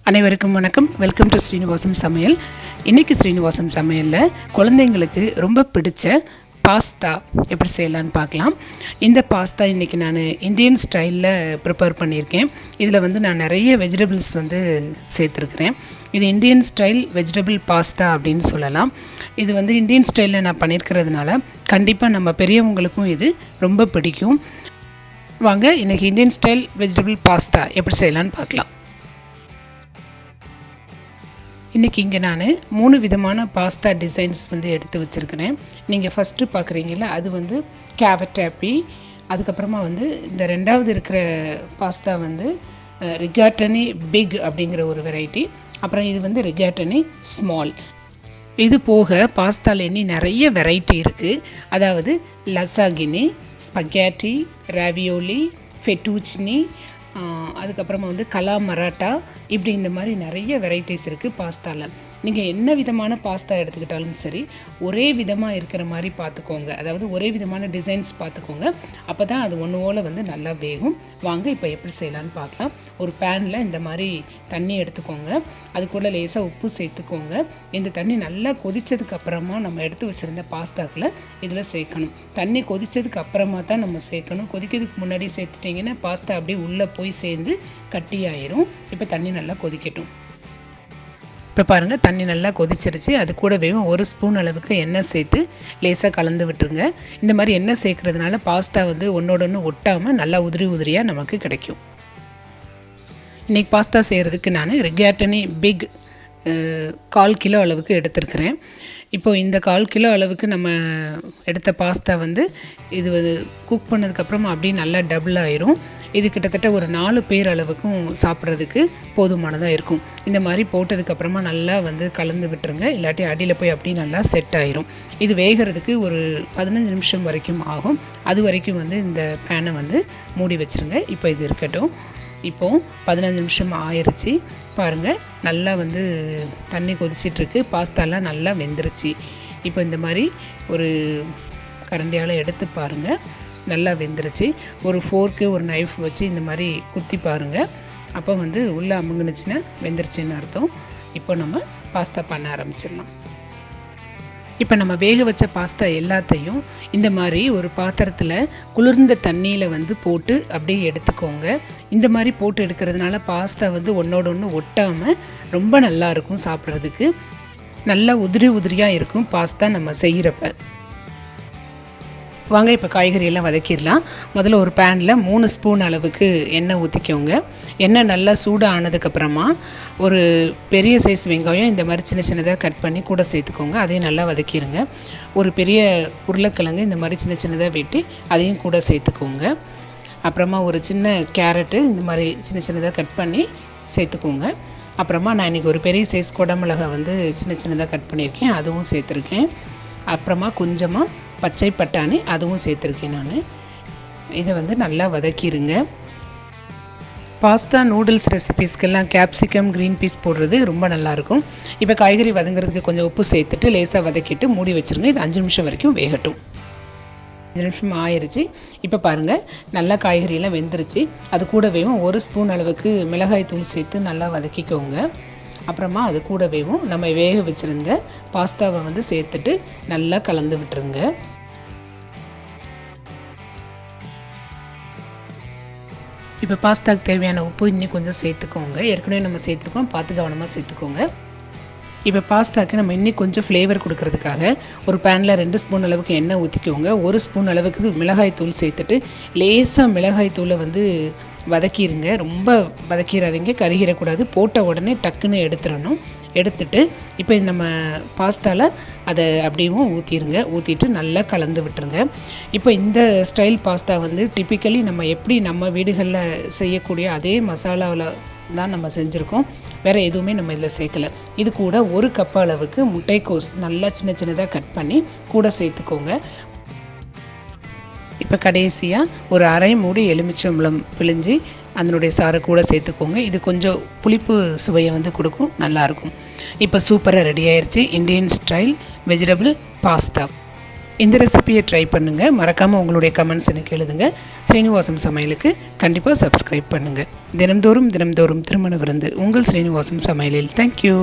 அனைவருக்கும் வணக்கம். Welcome to Srinivasam சமையல். இன்றைக்கி ஸ்ரீனிவாசம் சமையலில் குழந்தைங்களுக்கு ரொம்ப பிடிச்ச பாஸ்தா எப்படி செய்யலான்னு பார்க்கலாம். இந்த பாஸ்தா இன்றைக்கி நான் இந்தியன் ஸ்டைலில் ப்ரிப்பேர் பண்ணியிருக்கேன். இதில் நான் நிறைய வெஜிடபிள்ஸ் சேர்த்துருக்கிறேன். இது இந்தியன் ஸ்டைல் வெஜிடபிள் பாஸ்தா அப்படின்னு சொல்லலாம். இது இந்தியன் ஸ்டைலில் நான் பண்ணியிருக்கிறதுனால கண்டிப்பாக நம்ம பெரியவங்களுக்கும் இது ரொம்ப பிடிக்கும். வாங்க இன்றைக்கி இந்தியன் ஸ்டைல் வெஜிடபிள் பாஸ்தா எப்படி செய்யலான்னு பார்க்கலாம். இன்றைக்கி இங்கே நான் 3 விதமான பாஸ்தா டிசைன்ஸ் எடுத்து வச்சுருக்கிறேன். நீங்கள் ஃபஸ்ட்டு பார்க்குறீங்கள அது கேரட் ஆப்பி. அதுக்கப்புறமா இந்த ரெண்டாவது இருக்கிற பாஸ்தா ரிகாட்டனி பிக் அப்படிங்கிற ஒரு வெரைட்டி. அப்புறம் இது ரிகாட்டனி ஸ்மால். இது போக பாஸ்தாவில் இனி நிறைய வெரைட்டி இருக்குது. அதாவது லசாகினி, ஸ்பகேட்டி, ராவியோலி, ஃபெட்டூச்சினி, அதுக்கப்புறமா கலா மராட்டா, இப்படி இந்த மாதிரி நிறைய வெரைட்டிஸ் இருக்குது பாஸ்தாவில். நீங்கள் என்ன விதமான பாஸ்தா எடுத்துக்கிட்டாலும் சரி, ஒரே விதமாக இருக்கிற மாதிரி பார்த்துக்கோங்க. அதாவது ஒரே விதமான டிசைன்ஸ் பார்த்துக்கோங்க. அப்போ தான் அது ஒன்று போல் நல்லா வேகும். வாங்க இப்போ எப்படி செய்யலான்னு பார்க்கலாம். ஒரு பேனில் இந்த மாதிரி தண்ணி எடுத்துக்கோங்க. அதுக்குள்ளே லேசாக உப்பு சேர்த்துக்கோங்க. இந்த தண்ணி நல்லா கொதித்ததுக்கு அப்புறமா நம்ம எடுத்து வச்சுருந்த பாஸ்தாக்களை இதில் சேர்க்கணும். தண்ணி கொதித்ததுக்கு அப்புறமா தான் நம்ம சேர்க்கணும். கொதிக்கிறதுக்கு முன்னாடி சேர்த்துட்டிங்கன்னா பாஸ்தா அப்படியே உள்ளே போய் சேர்ந்து கட்டியாயிரும். இப்போ தண்ணி நல்லா கொதிக்கட்டும். இப்போ பாருங்கள், தண்ணி நல்லா கொதிச்சிருச்சு. அது கூடவே 1 ஸ்பூன் அளவுக்கு எண்ணெய் சேர்த்து லேசாக கலந்து விட்டுருங்க. இந்த மாதிரி எண்ணெய் சேர்க்குறதுனால பாஸ்தா ஒன்றோட ஒன்று ஒட்டாமல் நல்லா உதிரி உதிரியாக நமக்கு கிடைக்கும். இன்றைக்கி பாஸ்தா செய்கிறதுக்கு நான் ரிகாட்டனி பிக் 1/4 கிலோ அளவுக்கு எடுத்துருக்கிறேன். இப்போது இந்த 1/4 கிலோ அளவுக்கு நம்ம எடுத்த பாஸ்தா இது குக் பண்ணதுக்கப்புறமா அப்படியே நல்லா டபுள் ஆயிரும். இது கிட்டத்தட்ட ஒரு 4 பேர் அளவுக்கும் சாப்பிட்றதுக்கு போதுமானதாக இருக்கும். இந்த மாதிரி போட்டதுக்கப்புறமா நல்லா கலந்து விட்டுருங்க. இல்லாட்டி அடியில் போய் அப்படியே நல்லா செட் ஆயிரும். இது வேகிறதுக்கு ஒரு 15 நிமிஷம் வரைக்கும் ஆகும். அது வரைக்கும் இந்த பேனை மூடி வச்சுருங்க. இப்போ இது இருக்கட்டும். இப்போது 15 நிமிஷம் ஆயிடுச்சு. பாருங்கள், நல்லா தண்ணி கொதிச்சிட்ருக்கு. பாஸ்தாலாம் நல்லா வெந்துருச்சு. இப்போ இந்த மாதிரி ஒரு கரண்டியால் எடுத்து பாருங்கள், நல்லா வெந்துருச்சு. ஒரு ஃபோர்க்கு ஒரு நைஃப் வச்சு இந்த மாதிரி குத்தி பாருங்கள். அப்போ உள்ளே அமுங்குனுச்சுன்னா வெந்துருச்சுன்னு அர்த்தம். இப்போ நம்ம பாஸ்தா பண்ண ஆரம்பிச்சிடலாம். இப்போ நம்ம வேக வச்ச பாஸ்தா எல்லாத்தையும் இந்த மாதிரி ஒரு பாத்திரத்தில் குளிர்ந்த தண்ணியில் போட்டு அப்படியே எடுத்துக்கோங்க. இந்த மாதிரி போட்டு எடுக்கிறதுனால பாஸ்தா ஒன்றோட ஒன்று ஒட்டாமல் ரொம்ப நல்லாயிருக்கும். சாப்பிட்றதுக்கு நல்லா உதிரி உதிரியாக இருக்கும் பாஸ்தா நம்ம செய்கிறப்ப. வாங்க இப்போ காய்கறியெல்லாம் வதக்கிடலாம். முதல்ல ஒரு பேனில் 3 ஸ்பூன் அளவுக்கு எண்ணெய் ஊற்றிக்கோங்க. எண்ணெய் நல்லா சூடாக ஆனதுக்கப்புறமா ஒரு பெரிய சைஸ் வெங்காயம் இந்த மாதிரி சின்ன சின்னதாக கட் பண்ணி கூட சேர்த்துக்கோங்க. அதையும் நல்லா வதக்கிடுங்க. ஒரு பெரிய உருளைக்கிழங்கு இந்த மாதிரி சின்ன சின்னதாக வெட்டி அதையும் கூட சேர்த்துக்கோங்க. அப்புறமா ஒரு சின்ன கேரட்டு இந்த மாதிரி சின்ன சின்னதாக கட் பண்ணி சேர்த்துக்கோங்க. அப்புறமா நான் இன்றைக்கி ஒரு பெரிய சைஸ் குடமிளகாய் சின்ன சின்னதாக கட் பண்ணியிருக்கேன், அதுவும் சேர்த்துருக்கேன். அப்புறமா கொஞ்சமாக பச்சை பட்டாணி அதுவும் சேர்த்துருக்கேன் நான். இதை நல்லா வதக்கிடுங்க. பாஸ்தா நூடுல்ஸ் ரெசிபீஸ்க்கெல்லாம் கேப்சிகம், க்ரீன் பீஸ் போடுறது ரொம்ப நல்லாயிருக்கும். இப்போ காய்கறி வதங்குறதுக்கு கொஞ்சம் உப்பு சேர்த்துட்டு லேசாக வதக்கிட்டு மூடி வச்சுருங்க. இது 5 நிமிஷம் வரைக்கும் வேகட்டும். 5 நிமிஷம் ஆயிடுச்சு. இப்போ பாருங்கள், நல்லா காய்கறியெல்லாம் வெந்துருச்சு. அது கூடவே 1 ஸ்பூன் அளவுக்கு மிளகாய் தூள் சேர்த்து நல்லா வதக்கிக்கோங்க. அப்புறமா அது கூடவே நம்ம வேக வச்சுருந்த பாஸ்தாவை சேர்த்துட்டு நல்லா கலந்து விட்டுருங்க. இப்போ பாஸ்தாவுக்கு தேவையான உப்பு இன்னும் கொஞ்சம் சேர்த்துக்கோங்க. ஏற்கனவே நம்ம சேர்த்துருக்கோம், பார்த்து கவனமாக சேர்த்துக்கோங்க. இப்போ பாஸ்தாவுக்கு நம்ம இன்னும் கொஞ்சம் ஃப்ளேவர் கொடுக்கறதுக்காக ஒரு பேனில் 2 ஸ்பூன் அளவுக்கு எண்ணெய் ஊற்றிக்கோங்க. 1 ஸ்பூன் அளவுக்கு மிளகாய் தூள் சேர்த்துட்டு லேசாக மிளகாய் தூளை வதக்கிடுங்க. ரொம்ப வதக்கிடாதீங்க, கருகிடக்கூடாது. போட்ட உடனே டக்குன்னு எடுத்துடணும். எடுத்துட்டு இப்போ நம்ம பாஸ்தாவில் அதை அப்படியும் ஊற்றிட்டு நல்லா கலந்து விட்டுருங்க. இப்போ இந்த ஸ்டைல் பாஸ்தா டிப்பிக்கலி நம்ம எப்படி நம்ம வீடுகளில் செய்யக்கூடிய அதே மசாலாவில் தான் நம்ம செஞ்சுருக்கோம். வேறு எதுவுமே நம்ம இதில் சேர்க்கலை. இது கூட 1 கப் அளவுக்கு முட்டைக்கோஸ் நல்லா சின்ன சின்னதாக கட் பண்ணி கூட சேர்த்துக்கோங்க. இப்போ கடைசியாக ஒரு அரை மூடி எலுமிச்சம்பழம் பிழிஞ்சு அதனுடைய சாறை கூட சேர்த்துக்கோங்க. இது கொஞ்சம் புளிப்பு சுவையை கொடுக்கும், நல்லாயிருக்கும். இப்போ சூப்பராக ரெடி ஆயிடுச்சு இந்தியன் ஸ்டைல் வெஜிடபிள் பாஸ்தா. இந்த ரெசிபியை ட்ரை பண்ணுங்கள். மறக்காமல் உங்களுடைய கமெண்ட்ஸ் எனக்கு எழுதுங்க. ஸ்ரீனிவாசம் சமையலுக்கு கண்டிப்பாக சப்ஸ்கிரைப் பண்ணுங்கள். தினம்தோறும் திருமண விருந்து உங்கள் ஸ்ரீனிவாசம் சமையலில். தேங்க்யூ.